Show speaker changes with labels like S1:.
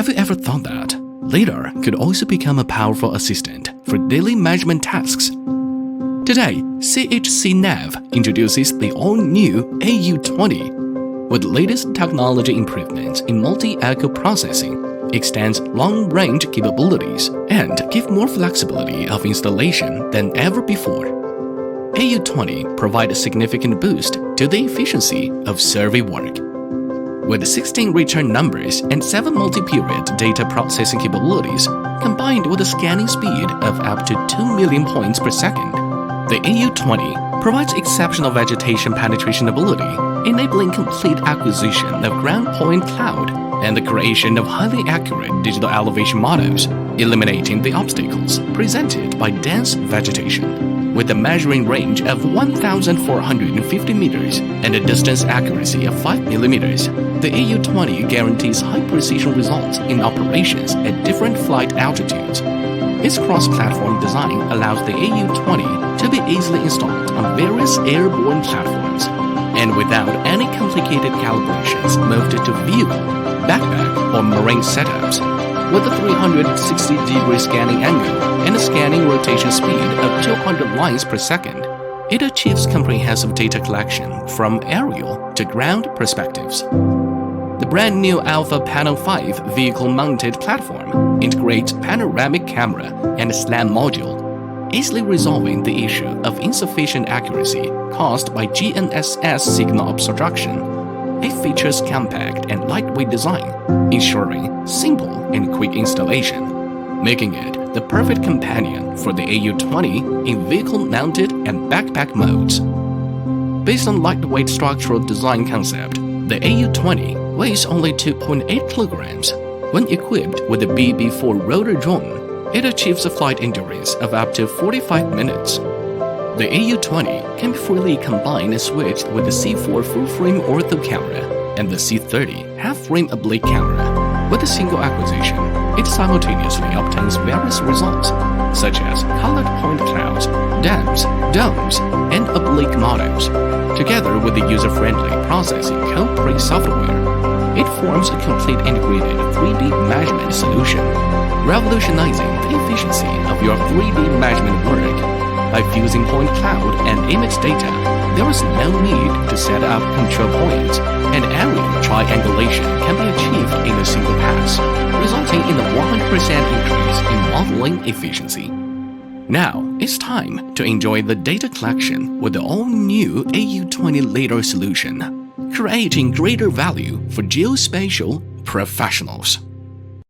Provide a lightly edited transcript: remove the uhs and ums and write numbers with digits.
S1: Have you ever thought that lidar could also become a powerful assistant for daily management tasks? Today, Chcnav introduces the all-new AU20. With latest technology improvements in multi-echo processing, extends long-range capabilities, and give more flexibility of installation than ever before. AU20 provides a significant boost to the efficiency of survey work. With 16 return numbers and 7 multi-period data processing capabilities, combined with a scanning speed of up to 2 million points per second, the AU20 provides exceptional vegetation penetration ability, enabling complete acquisition of ground point cloud and the creation of highly accurate digital elevation models, eliminating the obstacles presented by dense vegetation. With a measuring range of 1,450 meters and a distance accuracy of 5 millimeters, the AU20 guarantees high-precision results in operations at different flight altitudes. Its cross-platform design allows the AU20 to be easily installed on various airborne platforms, and without any complicated calibrations moved to vehicle, backpack, or marine setups. With a 360-degree scanning angle and a scanning rotation speed of 200 lines per second, it achieves comprehensive data collection from aerial to ground perspectives. The brand new Alpha Panel 5 vehicle-mounted platform integrates panoramic camera and SLAM module, easily resolving the issue of insufficient accuracy caused by GNSS signal obstruction. It features compact and lightweight design, ensuring simple and quick installation, making it the perfect companion for the AU20 in vehicle-mounted and backpack modes. Based on lightweight structural design concept, the AU20 weighs only 2.8 kilograms. When equipped with the BB4 rotor drone, it achieves a flight endurance of up to 45 minutes. The AU20 can be freely combined and switched with the C4 full-frame ortho camera and the C30 half-frame oblique camera. With a single acquisition, it simultaneously obtains various results, such as colored point clouds, dams, domes, and oblique models. Together with the user-friendly processing code-free software, it forms a complete integrated 3D measurement solution, revolutionizing the efficiency of your 3D measurement work. By fusing point cloud and image data, there is no need to set up control points, and aerial triangulation can be achieved in a single pass, resulting in a 100% increase in modeling efficiency. Now, it's time to enjoy the data collection with the all-new AU20 lidar solution, creating greater value for geospatial professionals.